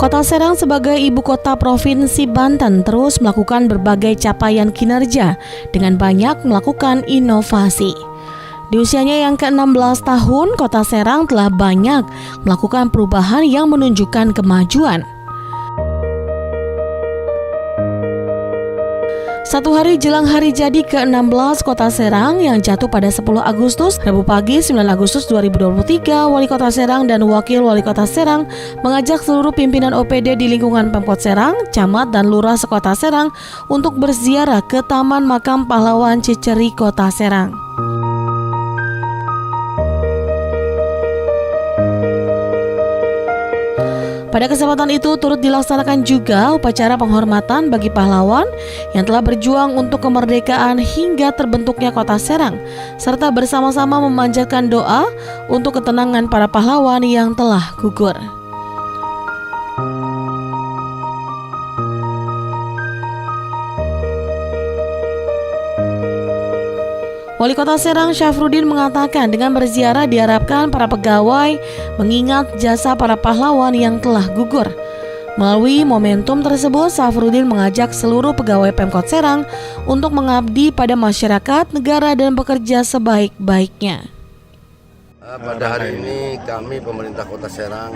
Kota Serang sebagai ibu kota Provinsi Banten terus melakukan berbagai capaian kinerja dengan banyak melakukan inovasi. Di usianya yang ke-16 tahun, Kota Serang telah banyak melakukan perubahan yang menunjukkan kemajuan. Satu hari jelang hari jadi ke-16 Kota Serang yang jatuh pada 10 Agustus, Rabu pagi 9 Agustus 2023, Wali Kota Serang dan Wakil Wali Kota Serang mengajak seluruh pimpinan OPD di lingkungan Pemkot Serang, Camat dan Lurah sekota Serang untuk berziarah ke Taman Makam Pahlawan Ciceri Kota Serang. Pada kesempatan itu turut dilaksanakan juga upacara penghormatan bagi pahlawan yang telah berjuang untuk kemerdekaan hingga terbentuknya Kota Serang, serta bersama-sama memanjatkan doa untuk ketenangan para pahlawan yang telah gugur. Wali Kota Serang Syafruddin mengatakan dengan berziarah diharapkan para pegawai mengingat jasa para pahlawan yang telah gugur. Melalui momentum tersebut, Syafruddin mengajak seluruh pegawai Pemkot Serang untuk mengabdi pada masyarakat, negara dan bekerja sebaik-baiknya. Pada hari ini kami pemerintah Kota Serang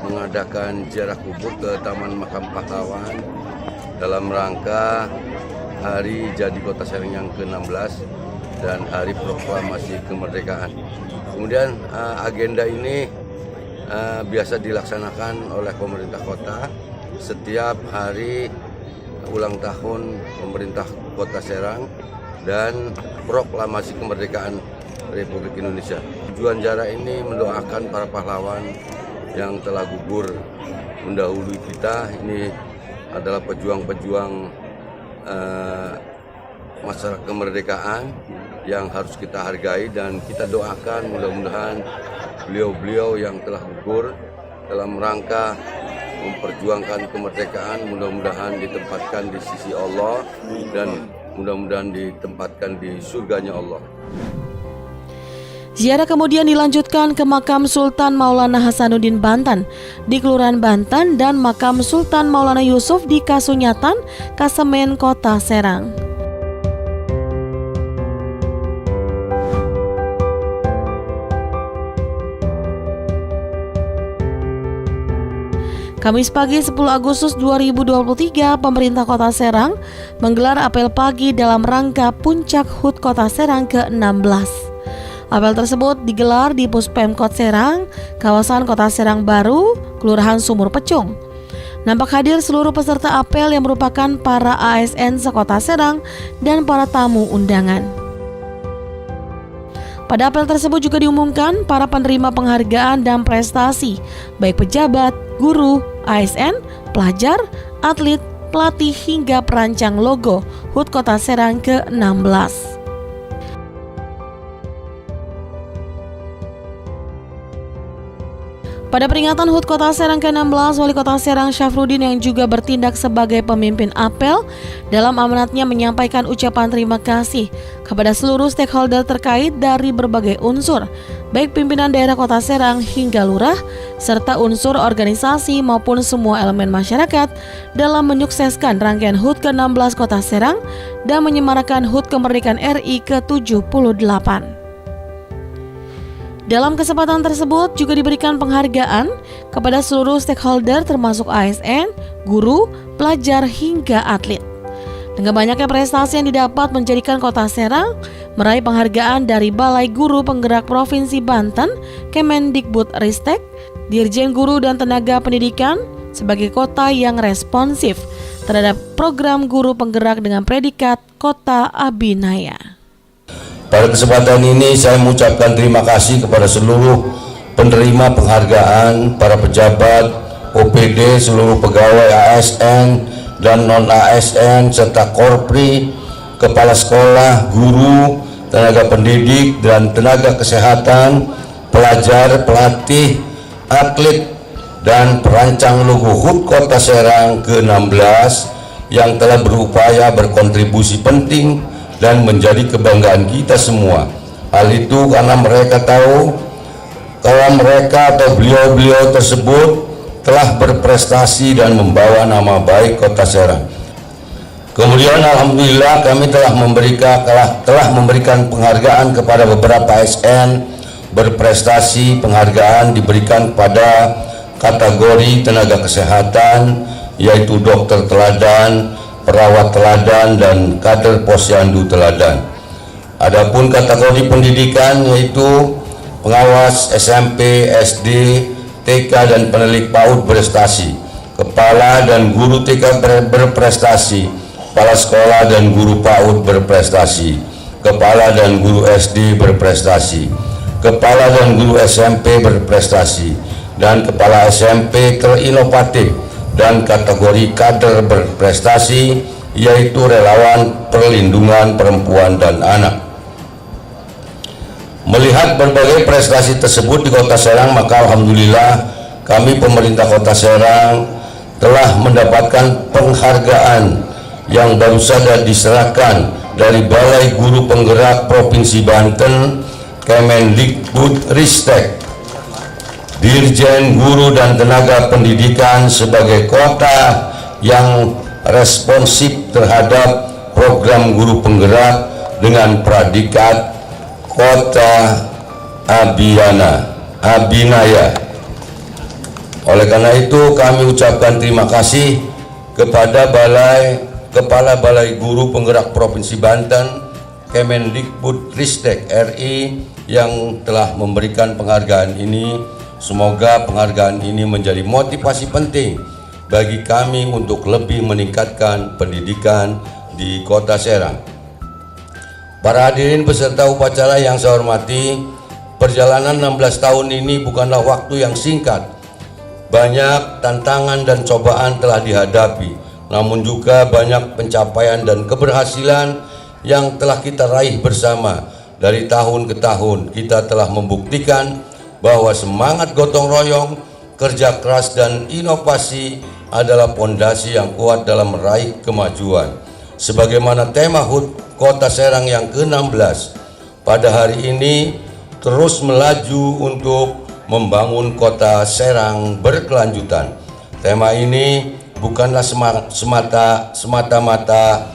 mengadakan ziarah kubur ke Taman Makam Pahlawan dalam rangka hari jadi Kota Serang yang ke-16 dan Hari Proklamasi Kemerdekaan. Kemudian agenda ini biasa dilaksanakan oleh pemerintah kota setiap hari ulang tahun pemerintah Kota Serang dan Proklamasi Kemerdekaan Republik Indonesia. Tujuan ziarah ini mendoakan para pahlawan yang telah gugur mendahului kita. Ini adalah pejuang-pejuang masyarakat kemerdekaan yang harus kita hargai dan kita doakan mudah-mudahan beliau-beliau yang telah gugur dalam rangka memperjuangkan kemerdekaan mudah-mudahan ditempatkan di sisi Allah dan mudah-mudahan ditempatkan di surganya Allah. Ziarah kemudian dilanjutkan ke Makam Sultan Maulana Hasanuddin Banten di Kelurahan Banten dan Makam Sultan Maulana Yusuf di Kasunyatan, Kasemen, Kota Serang. Kamis pagi 10 Agustus 2023, pemerintah Kota Serang menggelar apel pagi dalam rangka Puncak HUT Kota Serang ke-16. Apel tersebut digelar di Puspemkot Serang, kawasan Kota Serang Baru, Kelurahan Sumur Pecung. Nampak hadir seluruh peserta apel yang merupakan para ASN sekota Serang dan para tamu undangan. Pada apel tersebut juga diumumkan para penerima penghargaan dan prestasi, baik pejabat, guru, ASN, pelajar, atlet, pelatih hingga perancang logo HUT Kota Serang ke-16. Pada peringatan HUT Kota Serang ke-16, Wali Kota Serang Syafruddin yang juga bertindak sebagai pemimpin apel dalam amanatnya menyampaikan ucapan terima kasih kepada seluruh stakeholder terkait dari berbagai unsur, baik pimpinan daerah Kota Serang hingga lurah, serta unsur organisasi maupun semua elemen masyarakat dalam menyukseskan rangkaian HUT ke-16 Kota Serang dan menyemarakan HUT Kemerdekaan RI ke-78. Dalam kesempatan tersebut juga diberikan penghargaan kepada seluruh stakeholder termasuk ASN, guru, pelajar hingga atlet. Dengan banyaknya prestasi yang didapat menjadikan Kota Serang meraih penghargaan dari Balai Guru Penggerak Provinsi Banten, Kemendikbudristek, Dirjen Guru dan Tenaga Pendidikan sebagai kota yang responsif terhadap program guru penggerak dengan predikat Kota Abinaya. Pada kesempatan ini saya mengucapkan terima kasih kepada seluruh penerima penghargaan, para pejabat, OPD, seluruh pegawai ASN dan non-ASN, serta korpri, kepala sekolah, guru, tenaga pendidik, dan tenaga kesehatan, pelajar, pelatih, atlet, dan perancang logo HUT Kota Serang ke-16 yang telah berupaya berkontribusi penting dan menjadi kebanggaan kita semua. Hal itu karena mereka tahu kalau mereka atau beliau-beliau tersebut telah berprestasi dan membawa nama baik Kota Serang. Kemudian alhamdulillah kami telah memberikan penghargaan kepada beberapa ASN berprestasi. Penghargaan diberikan pada kategori tenaga kesehatan, yaitu dokter teladan, perawat teladan, dan kader posyandu teladan. Adapun kategori pendidikan yaitu pengawas SMP, SD, TK, dan penelik PAUD berprestasi, kepala dan guru TK berprestasi, kepala sekolah dan guru PAUD berprestasi, kepala dan guru SD berprestasi, kepala dan guru SMP berprestasi, dan kepala SMP terinovatif, dan kategori kader berprestasi yaitu relawan perlindungan perempuan dan anak. Melihat berbagai prestasi tersebut di Kota Serang, maka alhamdulillah kami pemerintah Kota Serang telah mendapatkan penghargaan yang baru saja diserahkan dari Balai Guru Penggerak Provinsi Banten, Kemendikbudristek, Dirjen Guru dan Tenaga Pendidikan sebagai kota yang responsif terhadap program guru penggerak dengan predikat Kota Abinaya. Oleh karena itu kami ucapkan terima kasih kepada Kepala Balai Guru Penggerak Provinsi Banten, Kemendikbudristek RI yang telah memberikan penghargaan ini. Semoga penghargaan ini menjadi motivasi penting bagi kami untuk lebih meningkatkan pendidikan di Kota Serang. Para hadirin peserta upacara yang saya hormati, perjalanan 16 tahun ini bukanlah waktu yang singkat. Banyak tantangan dan cobaan telah dihadapi, namun juga banyak pencapaian dan keberhasilan yang telah kita raih bersama. Dari tahun ke tahun kita telah membuktikan bahwa semangat gotong royong, kerja keras, dan inovasi adalah pondasi yang kuat dalam meraih kemajuan. Sebagaimana tema HUT Kota Serang yang ke-16 pada hari ini terus melaju untuk membangun Kota Serang berkelanjutan. Tema ini bukanlah semata-mata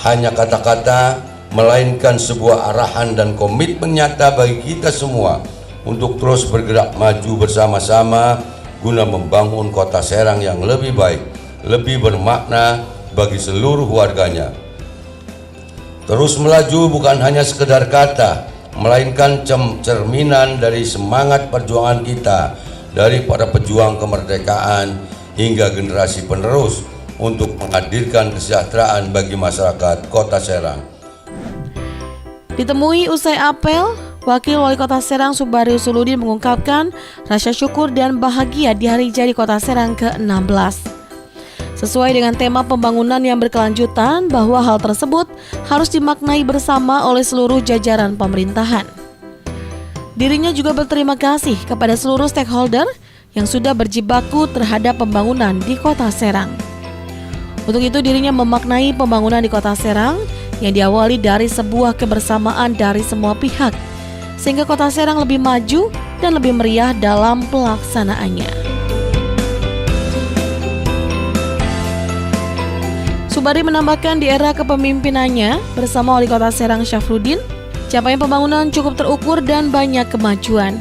hanya kata-kata, melainkan sebuah arahan dan komitmen nyata bagi kita semua untuk terus bergerak maju bersama-sama guna membangun Kota Serang yang lebih baik, lebih bermakna bagi seluruh warganya. Terus melaju bukan hanya sekedar kata, melainkan cerminan dari semangat perjuangan kita, dari para pejuang kemerdekaan hingga generasi penerus untuk menghadirkan kesejahteraan bagi masyarakat Kota Serang. Ditemui usai apel, Wakil Wali Kota Serang Subari Usuludin mengungkapkan rasa syukur dan bahagia di hari jadi Kota Serang ke-16. Sesuai dengan tema pembangunan yang berkelanjutan, bahwa hal tersebut harus dimaknai bersama oleh seluruh jajaran pemerintahan. Dirinya juga berterima kasih kepada seluruh stakeholder yang sudah berjibaku terhadap pembangunan di Kota Serang. Untuk itu dirinya memaknai pembangunan di Kota Serang yang diawali dari sebuah kebersamaan dari semua pihak, sehingga Kota Serang lebih maju dan lebih meriah dalam pelaksanaannya. Subari menambahkan di era kepemimpinannya bersama Wali Kota Serang Syafruddin, capaian pembangunan cukup terukur dan banyak kemajuan.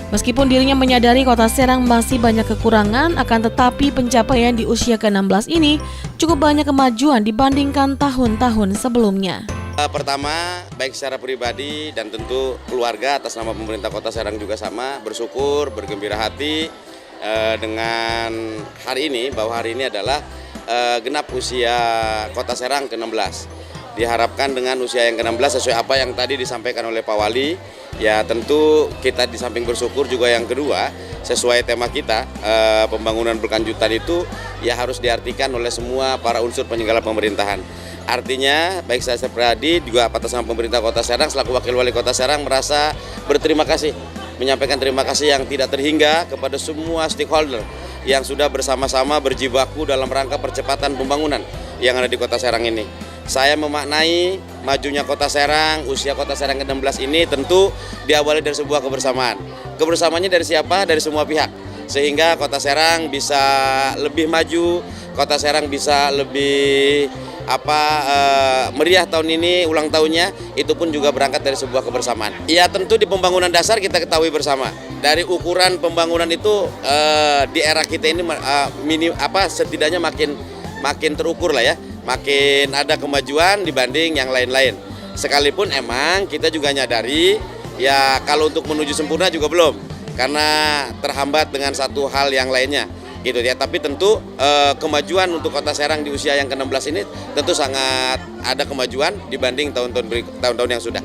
Meskipun dirinya menyadari Kota Serang masih banyak kekurangan, akan tetapi pencapaian di usia ke-16 ini cukup banyak kemajuan dibandingkan tahun-tahun sebelumnya. Pertama, baik secara pribadi dan tentu keluarga atas nama pemerintah Kota Serang juga sama, bersyukur, bergembira hati dengan hari ini, bahwa hari ini adalah genap usia Kota Serang ke-16. Diharapkan dengan usia yang ke-16 sesuai apa yang tadi disampaikan oleh Pak Wali, ya tentu kita di samping bersyukur juga yang kedua, sesuai tema kita, pembangunan berkelanjutan itu ya harus diartikan oleh semua para unsur penyelenggara pemerintahan. Artinya baik saya pribadi juga atas nama pemerintah Kota Serang selaku Wakil Wali Kota Serang merasa berterima kasih, menyampaikan terima kasih yang tidak terhingga kepada semua stakeholder yang sudah bersama-sama berjibaku dalam rangka percepatan pembangunan yang ada di Kota Serang ini. Saya memaknai majunya Kota Serang, usia Kota Serang ke-16 ini tentu diawali dari sebuah kebersamaan. Kebersamaannya dari siapa? Dari semua pihak. sehingga Kota Serang bisa lebih maju, Kota Serang bisa lebih meriah tahun ini, ulang tahunnya, itu pun juga berangkat dari sebuah kebersamaan. Ya tentu di pembangunan dasar kita ketahui bersama, dari ukuran pembangunan itu di era kita ini setidaknya makin terukur lah ya, makin ada kemajuan dibanding yang lain-lain. Sekalipun emang kita juga nyadari ya kalau untuk menuju sempurna juga belum, karena terhambat dengan satu hal yang lainnya gitu ya. Tapi tentu kemajuan untuk Kota Serang di usia yang ke-16 ini tentu sangat ada kemajuan dibanding tahun-tahun yang sudah.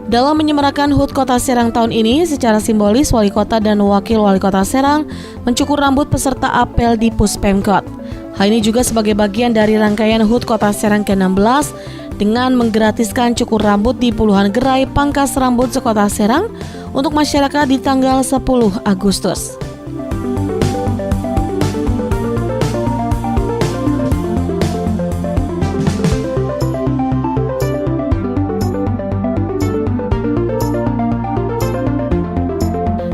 Dalam menyemarakan HUT Kota Serang tahun ini, secara simbolis Wali Kota dan Wakil Wali Kota Serang mencukur rambut peserta apel di Puspemkot. Hal ini juga sebagai bagian dari rangkaian HUT Kota Serang ke-16 dengan menggratiskan cukur rambut di puluhan gerai pangkas rambut sekota Serang untuk masyarakat di tanggal 10 Agustus.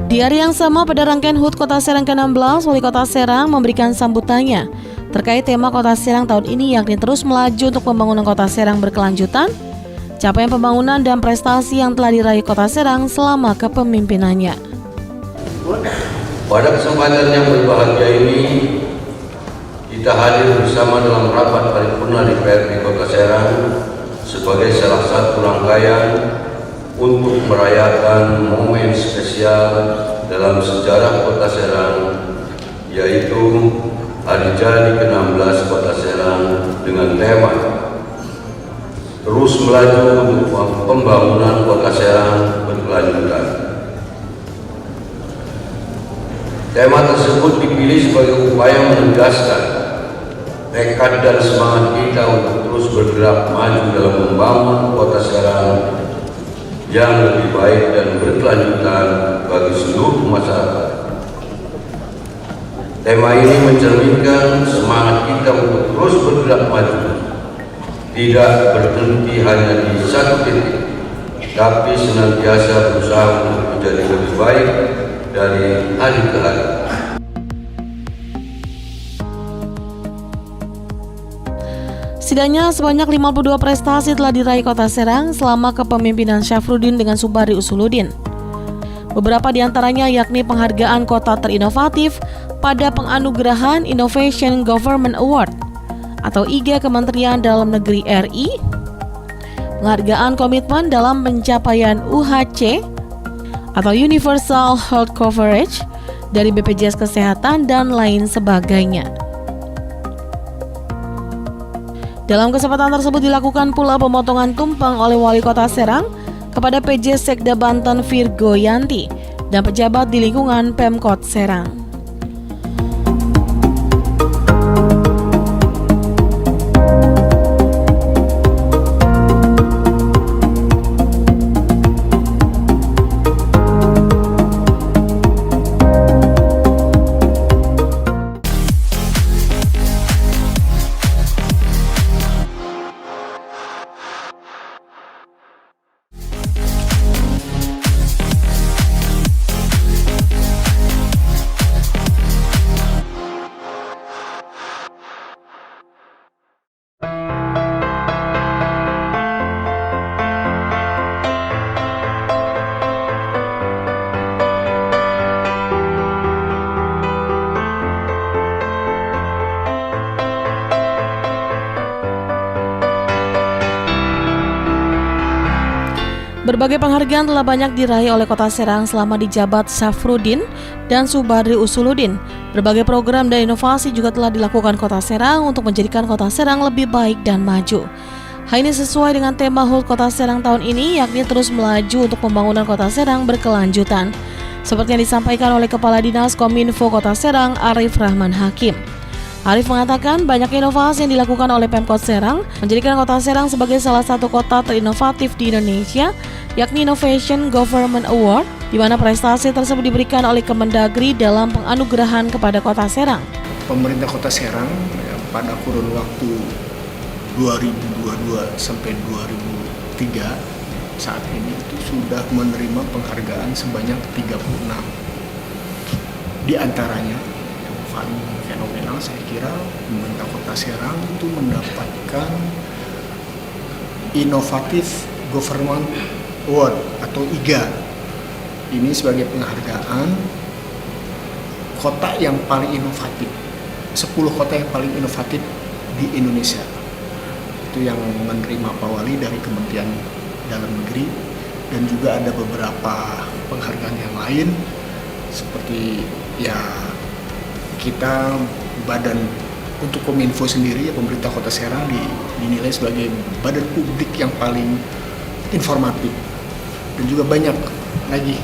Di hari yang sama pada rangkaian HUT Kota Serang ke-16, Wali Kota Serang memberikan sambutannya terkait tema Kota Serang tahun ini, yakni terus melaju untuk pembangunan Kota Serang berkelanjutan, capaian pembangunan dan prestasi yang telah diraih Kota Serang selama kepemimpinannya. Pada kesempatan yang berbahagia ini, kita hadir bersama dalam rapat paripurna DPRD Kota Serang sebagai salah satu rangkaian untuk merayakan momen spesial dalam sejarah Kota Serang, yaitu Hari Jadi ke-16 Kota Serang dengan tema terus melaju untuk pembangunan Kota Serang berkelanjutan. Tema tersebut dipilih sebagai upaya menegaskan tekad dan semangat kita untuk terus bergerak maju dalam membangun Kota Serang yang lebih baik dan berkelanjutan bagi seluruh masyarakat. Tema ini mencerminkan semangat kita untuk terus bergerak maju, tidak berhenti hanya di satu titik, tapi senantiasa berusaha untuk menjadi lebih baik dari hari ke hari. Setidaknya sebanyak 52 prestasi telah diraih Kota Serang selama kepemimpinan Syafruddin dengan Subari Usuluddin. Beberapa di antaranya yakni penghargaan kota terinovatif pada penganugerahan Innovation Government Award atau IG Kementerian Dalam Negeri RI, penghargaan komitmen dalam pencapaian UHC atau Universal Health Coverage dari BPJS Kesehatan dan lain sebagainya. Dalam kesempatan tersebut dilakukan pula pemotongan tumpeng oleh Wali Kota Serang kepada PJ Sekda Banten Virgo Yanti dan pejabat di lingkungan Pemkot Serang. Berbagai penghargaan telah banyak diraih oleh Kota Serang selama dijabat Syafruddin dan Subari Usuluddin. Berbagai program dan inovasi juga telah dilakukan Kota Serang untuk menjadikan Kota Serang lebih baik dan maju. Hal ini sesuai dengan tema HUT Kota Serang tahun ini, yakni terus melaju untuk pembangunan Kota Serang berkelanjutan. Seperti yang disampaikan oleh Kepala Dinas Kominfo Kota Serang, Arif Rahman Hakim. Arif mengatakan banyak inovasi yang dilakukan oleh Pemkot Serang menjadikan Kota Serang sebagai salah satu kota terinovatif di Indonesia, yakni Innovation Government Award, di mana prestasi tersebut diberikan oleh Kemendagri dalam penganugerahan kepada Kota Serang. Pemerintah Kota Serang pada kurun waktu 2022 sampai 2003 saat ini itu sudah menerima penghargaan sebanyak 36. Di antaranya yang paling fenomenal saya kira pemerintah Kota Serang itu mendapatkan Innovative Government Award atau IGA. Ini sebagai penghargaan kota yang paling inovatif, 10 kota yang paling inovatif di Indonesia. Itu yang menerima Pak Wali dari Kementerian Dalam Negeri, dan juga ada beberapa penghargaan yang lain seperti ya kita badan untuk Kominfo sendiri, ya pemerintah Kota Serang dinilai sebagai badan publik yang paling informatif, dan juga banyak lagi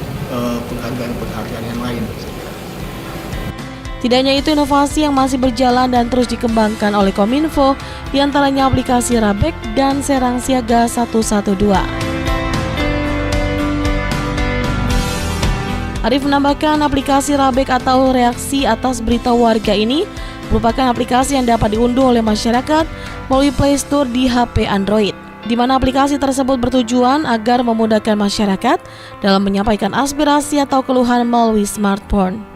penghargaan-penghargaan yang lain. Tidak hanya itu, inovasi yang masih berjalan dan terus dikembangkan oleh Kominfo, diantaranya aplikasi Rabek dan Serang Siaga 112. Arif menambahkan aplikasi Rabek atau reaksi atas berita warga ini merupakan aplikasi yang dapat diunduh oleh masyarakat melalui Play Store di HP Android, di mana aplikasi tersebut bertujuan agar memudahkan masyarakat dalam menyampaikan aspirasi atau keluhan melalui smartphone.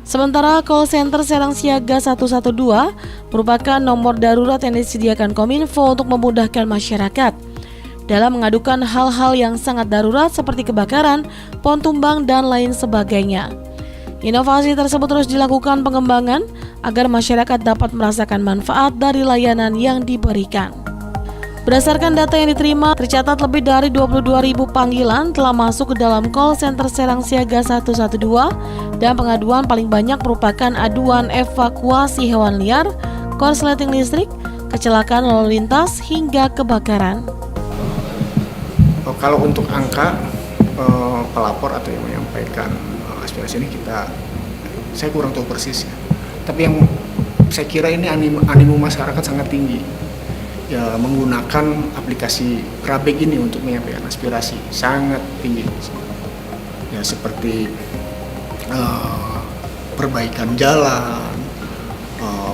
Sementara call center Serang Siaga 112 merupakan nomor darurat yang disediakan Kominfo untuk memudahkan masyarakat dalam mengadukan hal-hal yang sangat darurat seperti kebakaran, pohon tumbang, dan lain sebagainya. Inovasi tersebut terus dilakukan pengembangan agar masyarakat dapat merasakan manfaat dari layanan yang diberikan. Berdasarkan data yang diterima, tercatat lebih dari 22.000 panggilan telah masuk ke dalam call center Serang Siaga 112, dan pengaduan paling banyak merupakan aduan evakuasi hewan liar, korsleting listrik, kecelakaan lalu lintas, hingga kebakaran. Kalau untuk angka pelapor atau yang menyampaikan aspirasi ini saya kurang tahu persis ya. Tapi yang saya kira ini animo masyarakat sangat tinggi. Ya, menggunakan aplikasi Rabek ini untuk menyampaikan aspirasi sangat tinggi. Ya, seperti perbaikan jalan,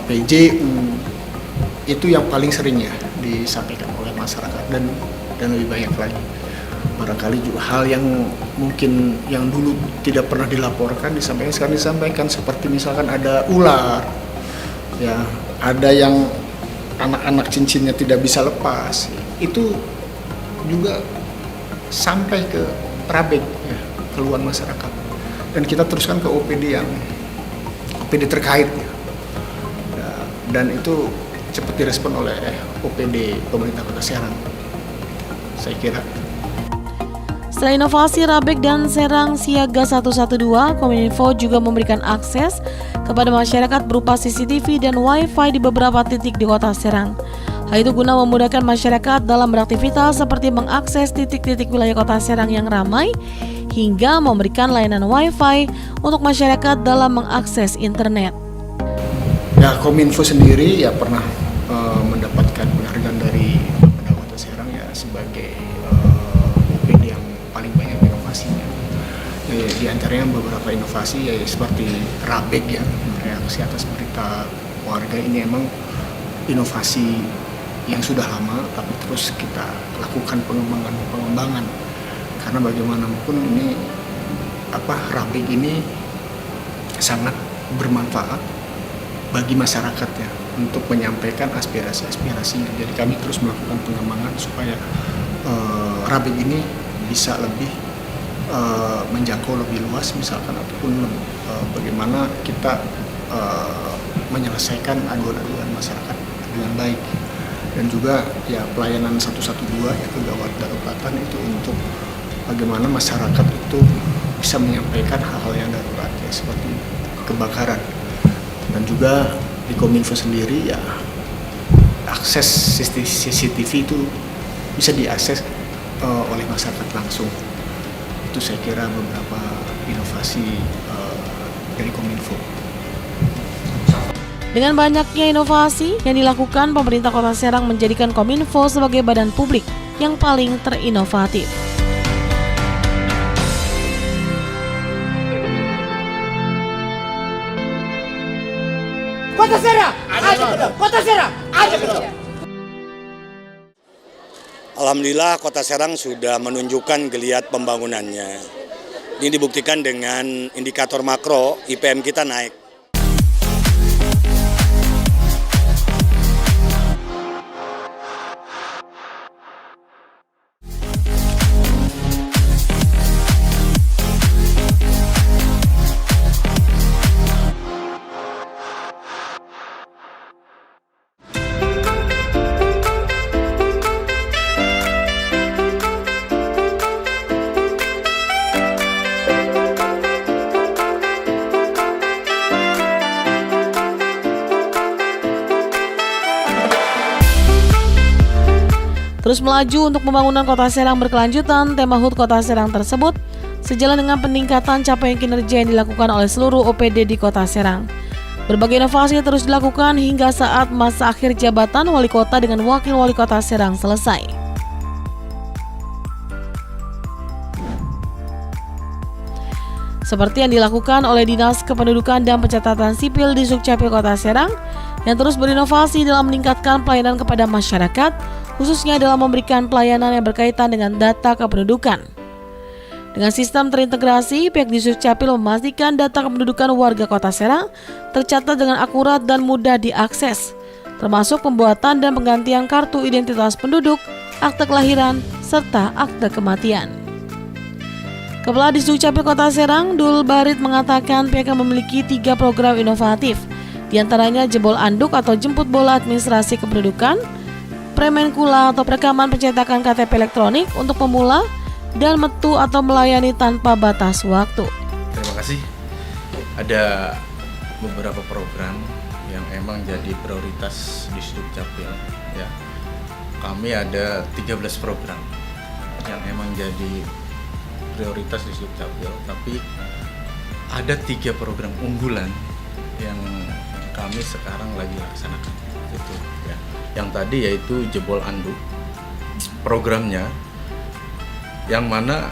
PJU, itu yang paling sering ya disampaikan oleh masyarakat, dan lebih banyak lagi. Barangkali juga hal yang mungkin yang dulu tidak pernah dilaporkan disampaikan, sekarang disampaikan, seperti misalkan ada ular, ya ada yang anak-anak cincinnya tidak bisa lepas, itu juga sampai ke Rabek ya, keluhan masyarakat, dan kita teruskan ke OPD terkait ya, dan itu cepat direspon oleh OPD pemerintah Kota Serang, saya kira. Selain inovasi Rabek dan Serang Siaga 112, Kominfo juga memberikan akses kepada masyarakat berupa CCTV dan Wi-Fi di beberapa titik di Kota Serang. Hal itu guna memudahkan masyarakat dalam beraktivitas seperti mengakses titik-titik wilayah Kota Serang yang ramai, hingga memberikan layanan Wi-Fi untuk masyarakat dalam mengakses internet. Ya, Kominfo sendiri ya pernah mendapatkan penghargaan dari Bapeda Kota Serang ya sebagai OPD yang paling banyak inovasinya. Ya, di antaranya beberapa inovasi ya seperti Rabek ya, reaksi atas berita warga. Ini emang inovasi yang sudah lama, tapi terus kita lakukan pengembangan karena bagaimanapun ini Rabek ini sangat bermanfaat bagi masyarakat ya untuk menyampaikan aspirasi-aspirasinya. Jadi kami terus melakukan pengembangan supaya Rabek ini bisa lebih menjangkau lebih luas misalkan, ataupun bagaimana kita menyelesaikan aduan-aduan masyarakat dengan baik. Dan juga ya pelayanan 112 ya kegawat daruratan itu untuk bagaimana masyarakat itu bisa menyampaikan hal-hal yang darurat ya seperti kebakaran. Dan juga di Kominfo sendiri ya akses CCTV itu bisa diakses oleh masyarakat langsung. Itu saya kira beberapa inovasi dari Kominfo. Dengan banyaknya inovasi yang dilakukan, pemerintah Kota Serang menjadikan Kominfo sebagai badan publik yang paling terinovatif. Kota Serang, aja betul. Kota Serang, aja betul. Alhamdulillah Kota Serang sudah menunjukkan geliat pembangunannya. Ini dibuktikan dengan indikator makro IPM kita naik. Terus melaju untuk pembangunan Kota Serang berkelanjutan, tema HUT Kota Serang tersebut sejalan dengan peningkatan capaian kinerja yang dilakukan oleh seluruh OPD di Kota Serang. Berbagai inovasi terus dilakukan hingga saat masa akhir jabatan wali kota dengan wakil wali kota Serang selesai. Seperti yang dilakukan oleh Dinas Kependudukan dan Pencatatan Sipil di Sukcapil Kota Serang yang terus berinovasi dalam meningkatkan pelayanan kepada masyarakat, khususnya dalam memberikan pelayanan yang berkaitan dengan data kependudukan. Dengan sistem terintegrasi, pihak di Sukcapil memastikan data kependudukan warga Kota Serang tercatat dengan akurat dan mudah diakses, termasuk pembuatan dan penggantian kartu identitas penduduk, akte kelahiran, serta akte kematian. Kepala di Sukcapil Kota Serang, Dul Barit mengatakan pihaknya memiliki 3 program inovatif, diantaranya jebol anduk atau jemput bola administrasi kependudukan, Premenkula atau perekaman pencetakan KTP elektronik untuk pemula, dan metu atau melayani tanpa batas waktu. Terima kasih. Ada beberapa program yang emang jadi prioritas di Sukcapil. Ya, kami ada 13 program yang emang jadi prioritas di Sukcapil, tapi ada 3 program unggulan yang kami sekarang lagi laksanakan. Itu ya. Yang tadi yaitu jebol anduk programnya, yang mana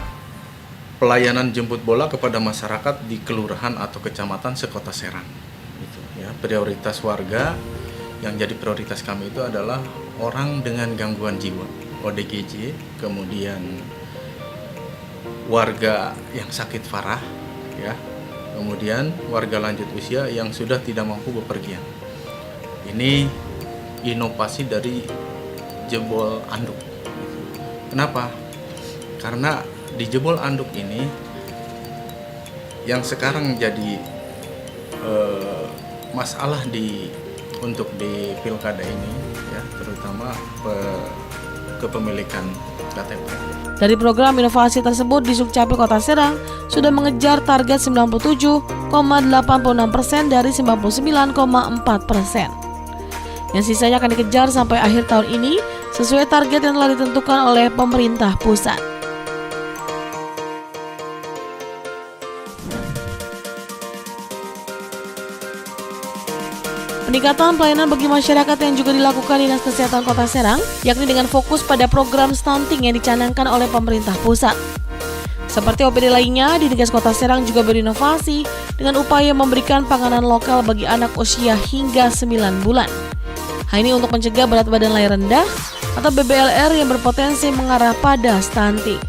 pelayanan jemput bola kepada masyarakat di kelurahan atau kecamatan sekota Serang. Itu ya, prioritas warga yang jadi prioritas kami itu adalah orang dengan gangguan jiwa ODGJ, kemudian warga yang sakit parah ya, kemudian warga lanjut usia yang sudah tidak mampu bepergian. Ini inovasi dari jebol anduk. Kenapa? Karena di jebol anduk ini yang sekarang jadi masalah untuk di pilkada ini ya, terutama kepemilikan KTP. Dari program inovasi tersebut di Sukcapil Kota Serang sudah mengejar target 97,86% dari 99,4%. Yang sisanya akan dikejar sampai akhir tahun ini sesuai target yang telah ditentukan oleh pemerintah pusat. Peningkatan pelayanan bagi masyarakat yang juga dilakukan Dinas Kesehatan Kota Serang, yakni dengan fokus pada program stunting yang dicanangkan oleh pemerintah pusat. Seperti OPD lainnya, Dinkes Kota Serang juga berinovasi dengan upaya memberikan panganan lokal bagi anak usia hingga 9 bulan. Hal ini untuk mencegah berat badan lahir rendah atau BBLR yang berpotensi mengarah pada stunting.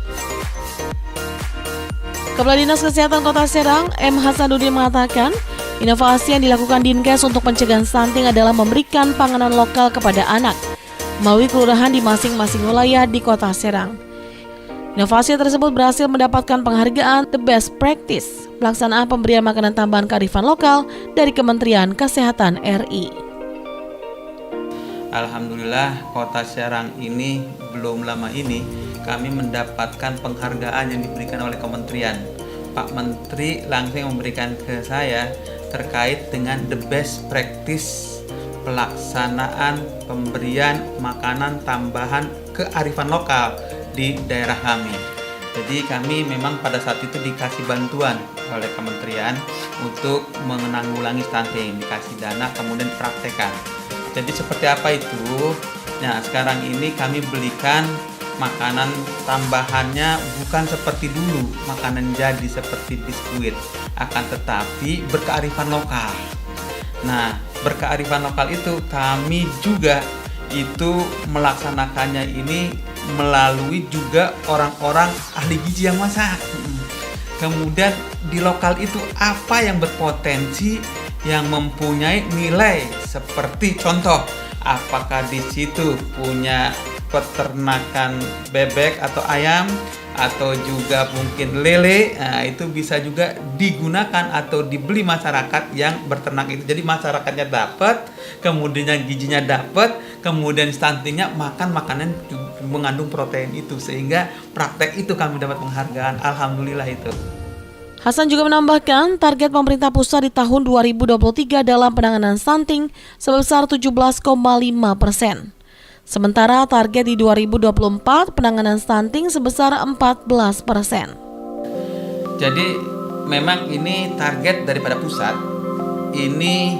Kepala Dinas Kesehatan Kota Serang, M. Hasanuddin mengatakan, inovasi yang dilakukan Dinkes untuk pencegahan stunting adalah memberikan panganan lokal kepada anak melalui kelurahan di masing-masing wilayah di Kota Serang. Inovasi tersebut berhasil mendapatkan penghargaan The Best Practice pelaksanaan pemberian makanan tambahan kearifan lokal dari Kementerian Kesehatan RI. Alhamdulillah Kota Serang ini belum lama ini kami mendapatkan penghargaan yang diberikan oleh kementerian. Pak Menteri langsung memberikan ke saya terkait dengan the best practice pelaksanaan pemberian makanan tambahan kearifan lokal di daerah kami. Jadi kami memang pada saat itu dikasih bantuan oleh kementerian untuk menanggulangi stunting, dikasih dana kemudian praktekan. Jadi seperti apa itu? Nah sekarang ini kami belikan makanan tambahannya bukan seperti dulu, makanan jadi seperti biskuit, akan tetapi berkearifan lokal. Nah, berkearifan lokal itu kami juga itu melaksanakannya ini melalui juga orang-orang ahli gizi yang masak. Kemudian di lokal itu apa yang berpotensi yang mempunyai nilai seperti contoh apakah di situ punya peternakan bebek atau ayam atau juga mungkin lele, nah itu bisa juga digunakan atau dibeli masyarakat yang berternak itu. Jadi masyarakatnya dapat, kemudian gizinya dapat, kemudian stuntingnya makan makanan mengandung protein itu, sehingga praktek itu kami dapat penghargaan. Alhamdulillah itu. Hasan juga menambahkan target pemerintah pusat di tahun 2023 dalam penanganan stunting sebesar 17,5%. Sementara target di 2024 penanganan stunting sebesar 14%. Jadi memang ini target daripada pusat, ini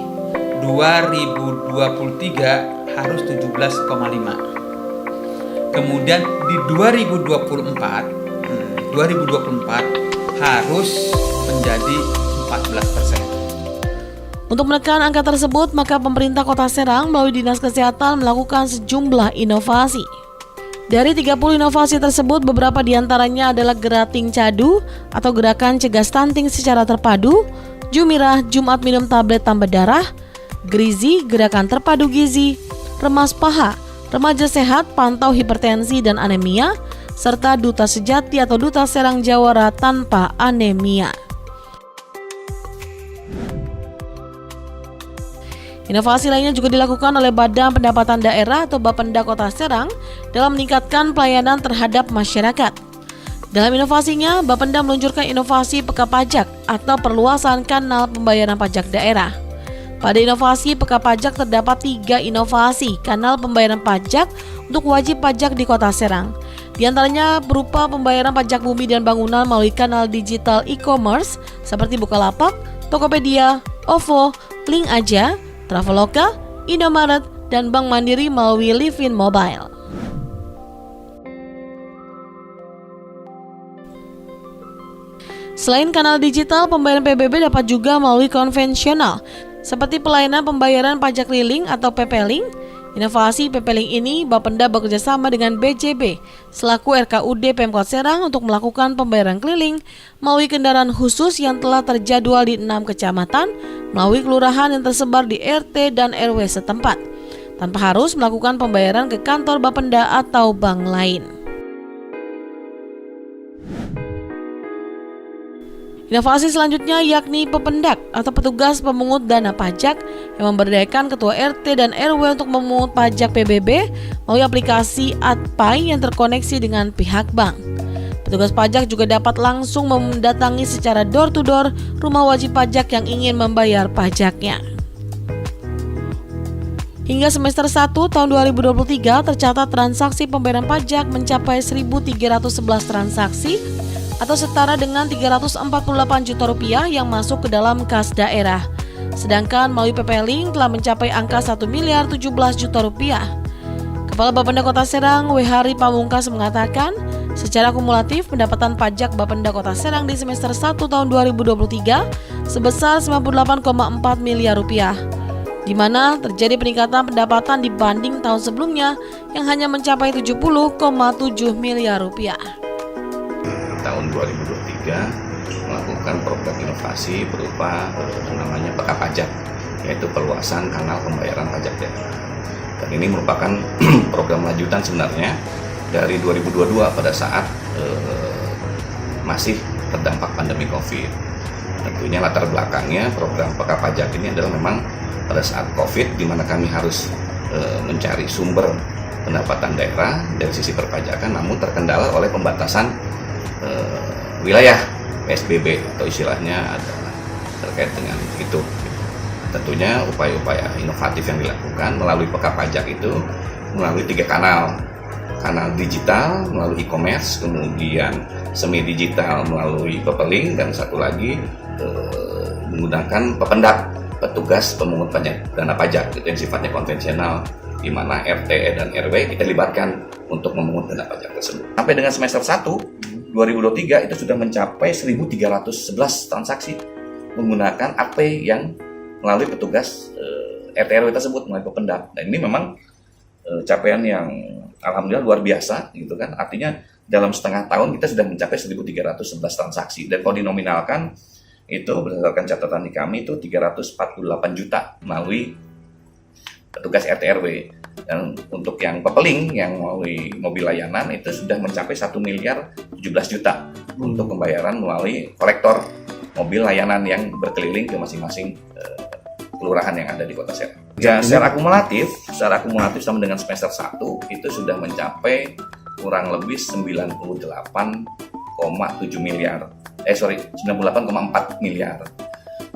2023 harus 17,5. Kemudian di 2024 harus menjadi 14%. Untuk menekan angka tersebut, maka pemerintah Kota Serang melalui Dinas Kesehatan melakukan sejumlah inovasi. Dari 30 inovasi tersebut, beberapa diantaranya adalah Gerating Cadu atau Gerakan Cegah Stunting secara terpadu, Jumirah Jumat Minum Tablet Tambah Darah, Grizi Gerakan Terpadu Gizi, Remas Paha, Remaja Sehat Pantau Hipertensi dan Anemia, serta Duta Sejati atau Duta Serang Jawara Tanpa Anemia. Inovasi lainnya juga dilakukan oleh Badan Pendapatan Daerah atau Bapenda Kota Serang dalam meningkatkan pelayanan terhadap masyarakat. Dalam inovasinya, Bapenda meluncurkan inovasi Peka Pajak atau perluasan kanal pembayaran pajak daerah. Pada inovasi Peka Pajak terdapat 3 inovasi kanal pembayaran pajak untuk wajib pajak di Kota Serang. Di antaranya berupa pembayaran pajak bumi dan bangunan melalui kanal digital e-commerce seperti Bukalapak, Tokopedia, OVO, Link Aja, Traveloka, Indomaret, dan Bank Mandiri melalui Livin Mobile. Selain kanal digital, pembayaran PBB dapat juga melalui konvensional, seperti pelayanan pembayaran pajak keliling atau PP-Link. Inovasi PP-Link ini Bapenda bekerjasama dengan BJB selaku RKUD Pemkot Serang untuk melakukan pembayaran keliling melalui kendaraan khusus yang telah terjadwal di 6 kecamatan melalui kelurahan yang tersebar di RT dan RW setempat, tanpa harus melakukan pembayaran ke kantor Bapenda atau bank lain. Inovasi selanjutnya yakni Pependak atau petugas pemungut dana pajak yang memberdayakan ketua RT dan RW untuk memungut pajak PBB melalui aplikasi AdPay yang terkoneksi dengan pihak bank. Petugas pajak juga dapat langsung mendatangi secara door-to-door rumah wajib pajak yang ingin membayar pajaknya. Hingga semester 1 tahun 2023 tercatat transaksi pembayaran pajak mencapai 1.311 transaksi atau setara dengan 348 juta rupiah yang masuk ke dalam kas daerah. Sedangkan melalui PP-Link telah mencapai angka 1 miliar 17 juta rupiah. Kepala Bapenda Kota Serang, W. Hari Pamungkas mengatakan, secara kumulatif pendapatan pajak Bapenda Kota Serang di semester 1 tahun 2023 sebesar 98,4 miliar rupiah, di mana terjadi peningkatan pendapatan dibanding tahun sebelumnya yang hanya mencapai 70,7 miliar rupiah. Tahun 2023 melakukan program inovasi berupa namanya Peka Pajak, yaitu perluasan kanal pembayaran pajak daerah. Dan ini merupakan program lanjutan sebenarnya dari 2022 pada saat masih terdampak pandemi COVID. Tentunya latar belakangnya program Peka Pajak ini adalah memang pada saat COVID, di mana kami harus mencari sumber pendapatan daerah dari sisi perpajakan, namun terkendala oleh pembatasan wilayah PSBB atau istilahnya adalah terkait dengan itu. Tentunya upaya-upaya inovatif yang dilakukan melalui Peka Pajak itu melalui 3 kanal digital melalui e-commerce, kemudian semi digital melalui PP-Link, dan satu lagi menggunakan Pependak, petugas pemungut dana pajak itu yang sifatnya konvensional, di mana RT dan RW kita libatkan untuk memungut dana pajak tersebut. Sampai dengan semester 1 2023 itu sudah mencapai 1.311 transaksi menggunakan AdPay yang melalui petugas RT RW tersebut melalui Pemda. Dan ini memang capaian yang alhamdulillah luar biasa gitu kan. Artinya dalam setengah tahun kita sudah mencapai 1.311 transaksi, dan kalau dinominalkan itu berdasarkan catatan di kami itu 348 juta melalui petugas RT RW. Dan untuk yang pepeling yang melalui mobil layanan itu sudah mencapai 1 miliar 17 juta untuk pembayaran melalui kolektor mobil layanan yang berkeliling ke masing-masing kelurahan yang ada di Kota Serang. Ya, secara akumulatif sama dengan semester 1 itu sudah mencapai kurang lebih 98,4 miliar. 98,4 miliar.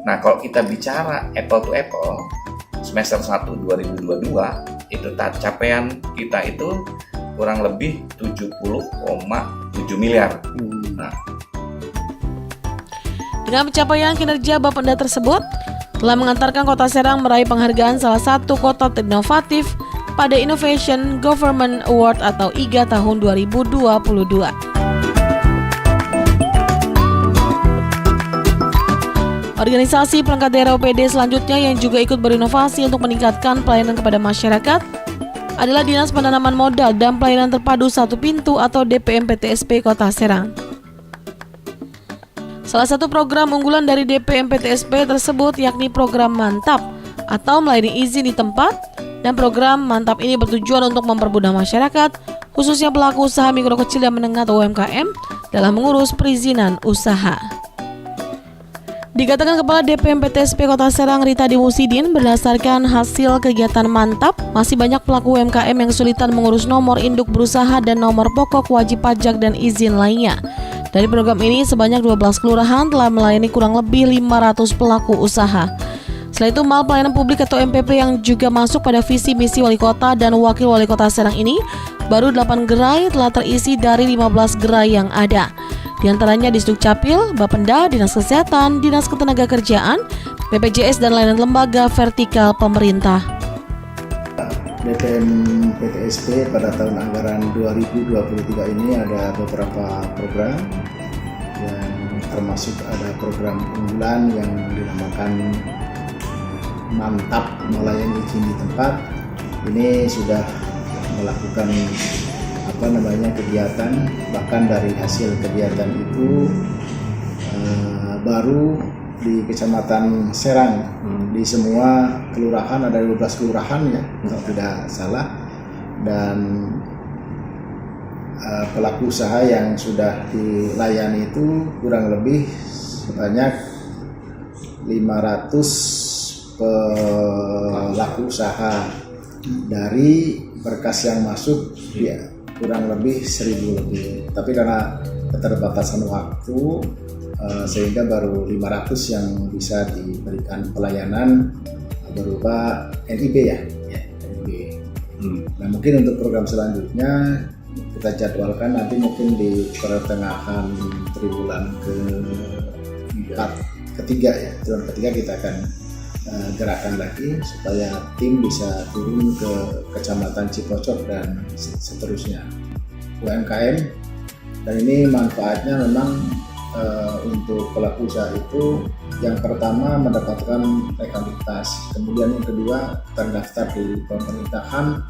Nah, kalau kita bicara apple to apple, semester 1 2022 itu capaian kita itu kurang lebih 70,7 miliar. Nah, dengan pencapaian kinerja Bapenda tersebut telah mengantarkan Kota Serang meraih penghargaan salah satu kota terinovatif pada Innovation Government Award atau IGA tahun 2022. Organisasi perangkat daerah OPD selanjutnya yang juga ikut berinovasi untuk meningkatkan pelayanan kepada masyarakat adalah Dinas Penanaman Modal dan Pelayanan Terpadu Satu Pintu atau DPM PTSP Kota Serang. Salah satu program unggulan dari DPM PTSP tersebut yakni program Mantap atau melayani izin di tempat, dan program Mantap ini bertujuan untuk mempermudah masyarakat, khususnya pelaku usaha mikro kecil dan menengah atau UMKM dalam mengurus perizinan usaha. Dikatakan Kepala DPM PTSP Kota Serang Rita Dimusidin, berdasarkan hasil kegiatan Mantap, masih banyak pelaku UMKM yang kesulitan mengurus nomor induk berusaha dan nomor pokok wajib pajak dan izin lainnya. Dari program ini, sebanyak 12 kelurahan telah melayani kurang lebih 500 pelaku usaha. Selain itu, Mal Pelayanan Publik atau MPP yang juga masuk pada visi misi Wali Kota dan Wakil Wali Kota Serang ini, baru 8 gerai telah terisi dari 15 gerai yang ada. Di antaranya Disduk Capil, Bapenda, Dinas Kesehatan, Dinas Ketenagakerjaan, BPJS, dan layanan lembaga vertikal pemerintah. DPM PTSP pada tahun anggaran 2023 ini ada beberapa program yang termasuk ada program unggulan yang dinamakan Mantap melayani izin di tempat. Ini sudah melakukan kegiatan, bahkan dari hasil kegiatan itu baru di Kecamatan Serang, di semua kelurahan ada 12 kelurahan ya, kalau tidak salah, dan pelaku usaha yang sudah dilayani itu kurang lebih sebanyak 500 pelaku usaha. Dari berkas yang masuk ya kurang lebih 1.000 lebih, tapi karena keterbatasan waktu sehingga baru 500 yang bisa diberikan pelayanan berupa NIB ya NIB. Nah, mungkin untuk program selanjutnya kita jadwalkan nanti mungkin di pertengahan triwulan ketiga ya, triwulan ketiga kita akan gerakan lagi supaya tim bisa turun ke Kecamatan Cipocok dan seterusnya UMKM. Dan ini manfaatnya memang untuk pelaku usaha itu yang pertama mendapatkan legalitas, kemudian yang kedua terdaftar di pemerintahan,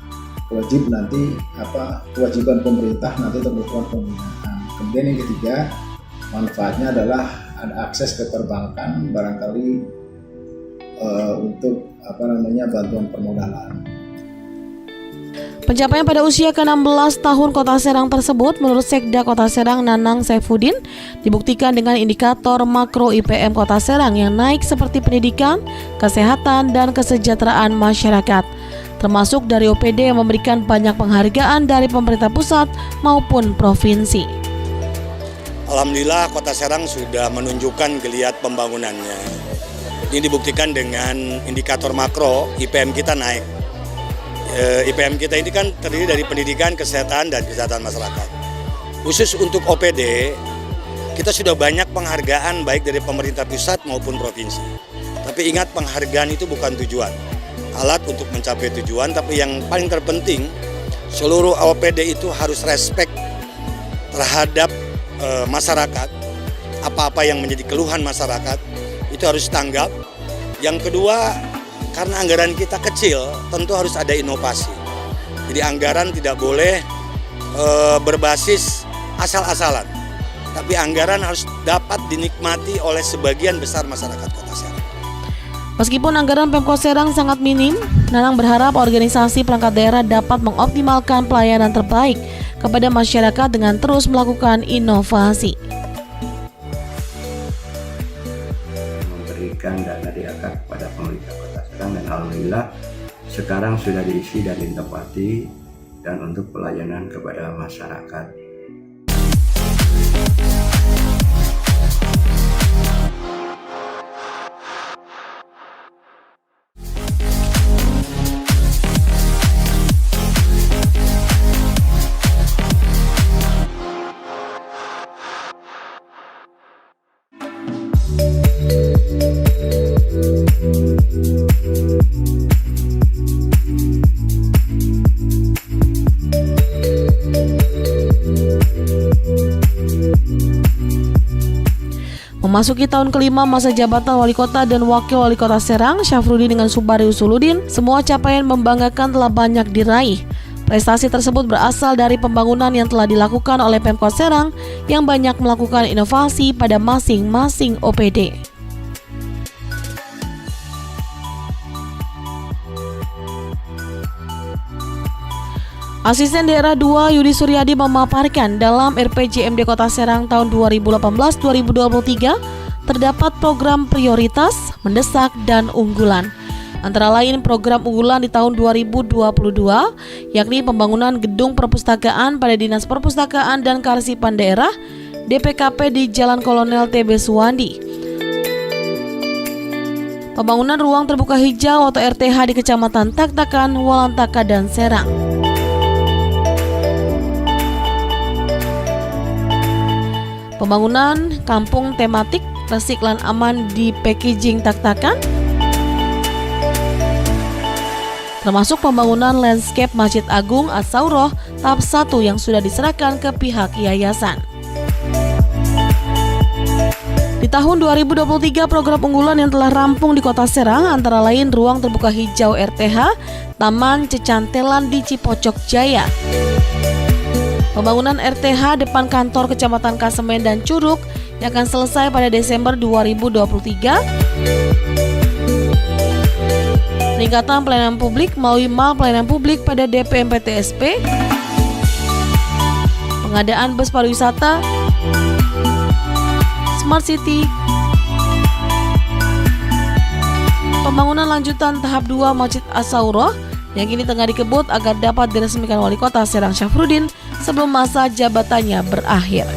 kewajiban pemerintah nanti terbuka pembinaan. Kemudian yang ketiga manfaatnya adalah ada akses ke perbankan barangkali untuk bantuan permodalan. Pencapaian pada usia ke-16 tahun Kota Serang tersebut menurut Sekda Kota Serang Nanang Saifuddin dibuktikan dengan indikator makro IPM Kota Serang yang naik seperti pendidikan, kesehatan, dan kesejahteraan masyarakat, termasuk dari OPD yang memberikan banyak penghargaan dari pemerintah pusat maupun provinsi. Alhamdulillah Kota Serang sudah menunjukkan geliat pembangunannya. Ini dibuktikan dengan indikator makro IPM kita naik. IPM kita ini kan terdiri dari pendidikan, kesehatan, dan kesehatan masyarakat. Khusus untuk OPD, kita sudah banyak penghargaan baik dari pemerintah pusat maupun provinsi. Tapi ingat, penghargaan itu bukan tujuan. Alat untuk mencapai tujuan, tapi yang paling terpenting, seluruh OPD itu harus respect terhadap masyarakat. Apa-apa yang menjadi keluhan masyarakat, itu harus tanggap. Yang kedua, karena anggaran kita kecil, tentu harus ada inovasi. Jadi anggaran tidak boleh berbasis asal-asalan, tapi anggaran harus dapat dinikmati oleh sebagian besar masyarakat Kota Serang. Meskipun anggaran Pemkot Serang sangat minim, Nanang berharap organisasi perangkat daerah dapat mengoptimalkan pelayanan terbaik kepada masyarakat dengan terus melakukan inovasi. Memberikan dana DAK kepada pemerintah Kota Serang dan alhamdulillah sekarang sudah diisi dan ditepati dan untuk pelayanan kepada masyarakat. Memasuki tahun kelima masa jabatan Wali Kota dan Wakil Wali Kota Serang, Syafruddin dengan Subari Usuludin, semua capaian membanggakan telah banyak diraih. Prestasi tersebut berasal dari pembangunan yang telah dilakukan oleh Pemkot Serang yang banyak melakukan inovasi pada masing-masing OPD. Asisten Daerah 2 Yudi Suryadi memaparkan dalam RPJMD Kota Serang tahun 2018-2023 terdapat program prioritas, mendesak, dan unggulan. Antara lain program unggulan di tahun 2022 yakni pembangunan gedung perpustakaan pada Dinas Perpustakaan dan Kearsipan Daerah DPKP di Jalan Kolonel TB Suwandi. Pembangunan ruang terbuka hijau atau RTH di Kecamatan Taktakan, Walantaka, dan Serang. Pembangunan kampung tematik Resiklan Aman di Packaging Taktakan, termasuk pembangunan landscape Masjid Agung As-Sauroh tahap 1 yang sudah diserahkan ke pihak yayasan. Di tahun 2023 program unggulan yang telah rampung di Kota Serang antara lain ruang terbuka hijau RTH Taman Cecantelan di Cipocok Jaya, pembangunan RTH depan kantor Kecamatan Kasemen dan Curug yang akan selesai pada Desember 2023. Peningkatan pelayanan publik melalui mal pelayanan publik pada DPMPTSP. Pengadaan bus pariwisata, Smart City. Pembangunan lanjutan tahap 2 Masjid As-Sauroh yang kini tengah dikebut agar dapat diresmikan Wali Kota Serang Syafruddin sebelum masa jabatannya berakhir.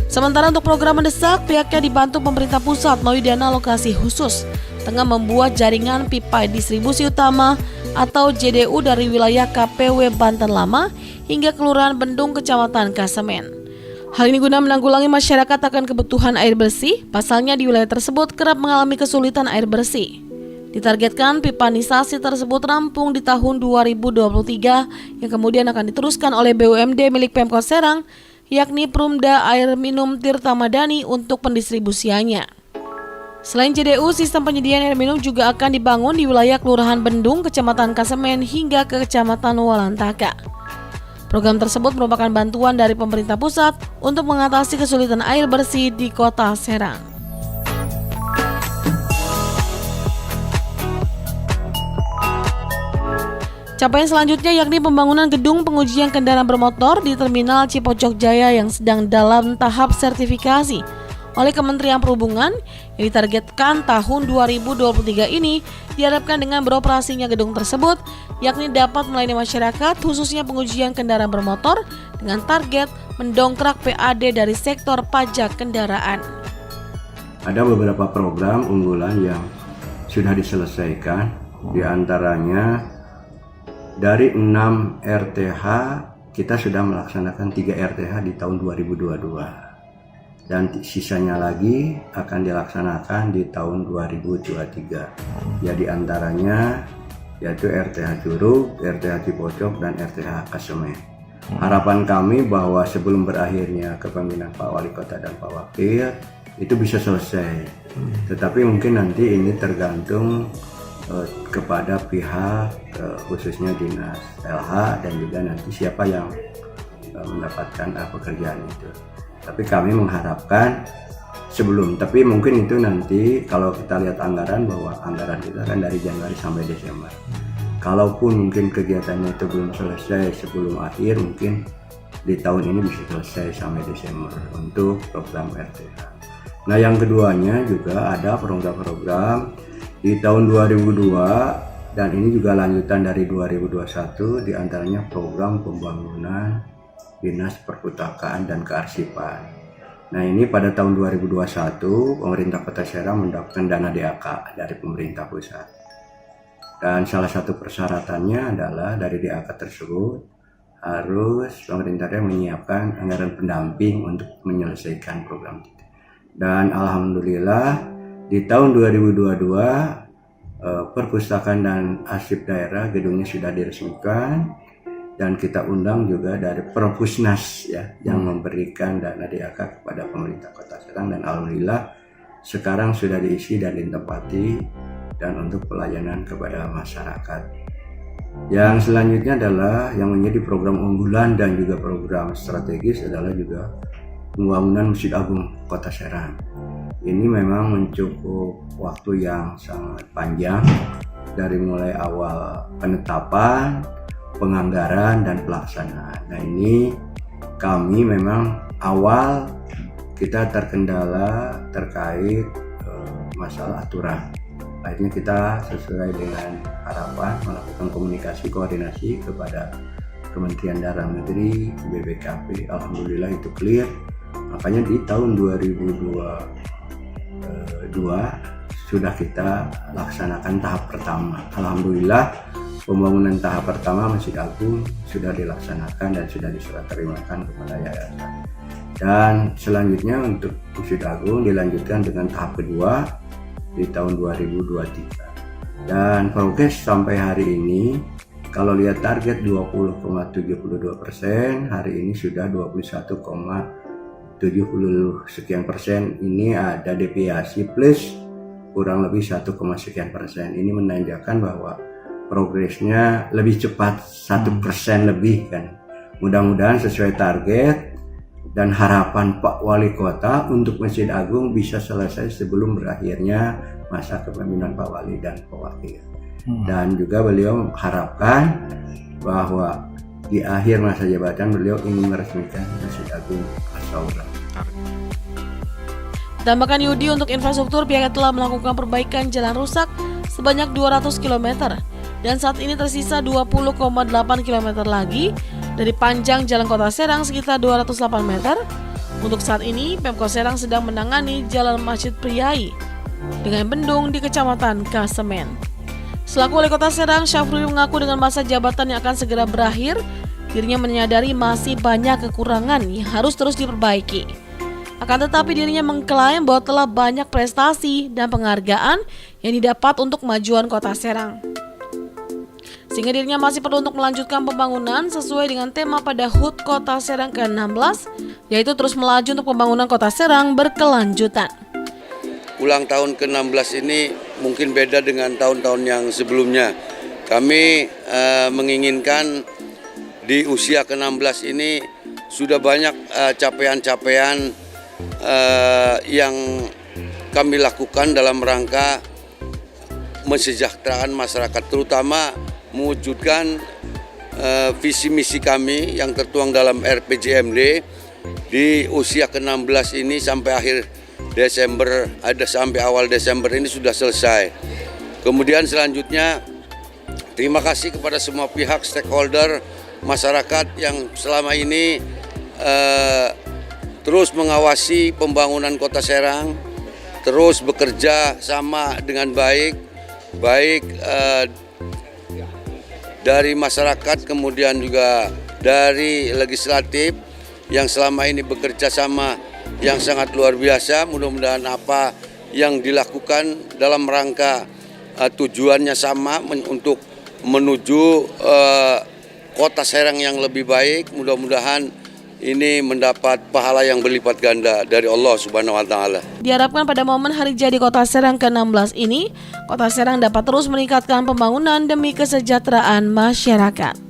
Sementara untuk program mendesak, pihaknya dibantu pemerintah pusat melalui dana alokasi khusus tengah membuat jaringan pipa distribusi utama atau JDU dari wilayah KPW Banten Lama hingga Kelurahan Bendung Kecamatan Kasemen. Hal ini guna menanggulangi masyarakat akan kebutuhan air bersih, pasalnya di wilayah tersebut kerap mengalami kesulitan air bersih. Ditargetkan pipanisasi tersebut rampung di tahun 2023 yang kemudian akan diteruskan oleh BUMD milik Pemkot Serang, yakni Perumda Air Minum Tirta Madani untuk pendistribusiannya. Selain JDU, sistem penyediaan air minum juga akan dibangun di wilayah Kelurahan Bendung, Kecamatan Kasemen hingga ke Kecamatan Walantaka. Program tersebut merupakan bantuan dari pemerintah pusat untuk mengatasi kesulitan air bersih di Kota Serang. Capaian selanjutnya yakni pembangunan gedung pengujian kendaraan bermotor di Terminal Cipocok Jaya yang sedang dalam tahap sertifikasi oleh Kementerian Perhubungan yang ditargetkan tahun 2023 ini diharapkan dengan beroperasinya gedung tersebut yakni dapat melayani masyarakat khususnya pengujian kendaraan bermotor dengan target mendongkrak PAD dari sektor pajak kendaraan. Ada beberapa program unggulan yang sudah diselesaikan, diantaranya dari 6 RTH kita sudah melaksanakan 3 RTH di tahun 2022. Dan sisanya lagi akan dilaksanakan di tahun 2023. Ya diantaranya yaitu RTH Curug, RTH Cipocok, dan RTH Kasemen. Harapan kami bahwa sebelum berakhirnya kepemimpinan Pak Wali Kota dan Pak Wakil, itu bisa selesai. Tetapi mungkin nanti ini tergantung kepada pihak khususnya dinas LH dan juga nanti siapa yang mendapatkan pekerjaan itu. Tapi kami mengharapkan tapi mungkin itu nanti kalau kita lihat anggaran, bahwa anggaran kita kan dari Januari sampai Desember. Kalaupun mungkin kegiatannya itu belum selesai sebelum akhir, mungkin di tahun ini bisa selesai sampai Desember untuk program RTH. Nah, yang keduanya juga ada program-program di tahun 2002 dan ini juga lanjutan dari 2021, diantaranya program pembangunan Dinas Perpustakaan dan Kearsipan. Nah, ini pada tahun 2021 pemerintah Kota Serang mendapatkan dana DAK dari pemerintah pusat. Dan salah satu persyaratannya adalah dari DAK tersebut harus pemerintah daerah menyiapkan anggaran pendamping untuk menyelesaikan program itu. Dan alhamdulillah di tahun 2022 perpustakaan dan arsip daerah gedungnya sudah diresmikan. Dan kita undang juga dari Propusnas ya, yang memberikan dana DAK kepada pemerintah Kota Serang, dan alhamdulillah sekarang sudah diisi dan ditempati dan untuk pelayanan kepada masyarakat. Yang selanjutnya adalah yang menjadi program unggulan dan juga program strategis adalah juga pembangunan Masjid Agung Kota Serang. Ini memang mencukup waktu yang sangat panjang dari mulai awal penetapan, penganggaran dan pelaksanaan. Nah, ini kami memang awal kita terkendala terkait masalah aturan. Akhirnya kita sesuai dengan harapan melakukan komunikasi koordinasi kepada Kementerian Dalam Negeri, BPKP. Alhamdulillah itu clear. Makanya di tahun 2022 sudah kita laksanakan tahap pertama. Alhamdulillah pembangunan tahap pertama Masjid Agung sudah dilaksanakan dan sudah diserah terimakan kepada yayasan. Dan selanjutnya untuk Masjid Agung dilanjutkan dengan tahap kedua di tahun 2023. Dan progres sampai hari ini, kalau lihat target 20,72%, hari ini sudah 21,70 sekian persen. Ini ada deviasi plus kurang lebih 1, sekian persen. Ini menandakan bahwa progresnya lebih cepat 1% lebih kan. Mudah-mudahan sesuai target dan harapan Pak Wali Kota untuk Masjid Agung bisa selesai sebelum berakhirnya masa kepemimpinan Pak Wali dan Pak Wakil. Dan juga beliau harapkan bahwa di akhir masa jabatan beliau ingin meresmikan Masjid Agung As-Saura. Tambahkan Yudi, untuk infrastruktur pihaknya telah melakukan perbaikan jalan rusak sebanyak 200 km. Dan saat ini tersisa 20,8 km lagi dari panjang Jalan Kota Serang sekitar 208 meter. Untuk saat ini, Pemkot Serang sedang menangani Jalan Masjid Priai dengan bendung di Kecamatan Kasemen. Selaku Wali Kota Serang, Syafruddin mengaku dengan masa jabatan yang akan segera berakhir, dirinya menyadari masih banyak kekurangan yang harus terus diperbaiki. Akan tetapi dirinya mengklaim bahwa telah banyak prestasi dan penghargaan yang didapat untuk kemajuan Kota Serang. Sehingga dirinya masih perlu untuk melanjutkan pembangunan sesuai dengan tema pada HUT Kota Serang ke-16, yaitu terus melaju untuk pembangunan Kota Serang berkelanjutan. Ulang tahun ke-16 ini mungkin beda dengan tahun-tahun yang sebelumnya. Kami menginginkan di usia ke-16 ini sudah banyak capaian-capaian yang kami lakukan dalam rangka mensejahterakan masyarakat, terutama mewujudkan visi misi kami yang tertuang dalam RPJMD di usia ke-16 ini sampai akhir Desember, sampai awal Desember ini sudah selesai. Kemudian selanjutnya terima kasih kepada semua pihak stakeholder masyarakat yang selama ini terus mengawasi pembangunan Kota Serang, terus bekerja sama dengan baik dari masyarakat, kemudian juga dari legislatif yang selama ini bekerja sama yang sangat luar biasa. Mudah-mudahan apa yang dilakukan dalam rangka tujuannya sama untuk menuju Kota Serang yang lebih baik. Mudah-mudahan ini mendapat pahala yang berlipat ganda dari Allah Subhanahu wa taala. Diharapkan pada momen Hari Jadi Kota Serang ke-16 ini, Kota Serang dapat terus meningkatkan pembangunan demi kesejahteraan masyarakat.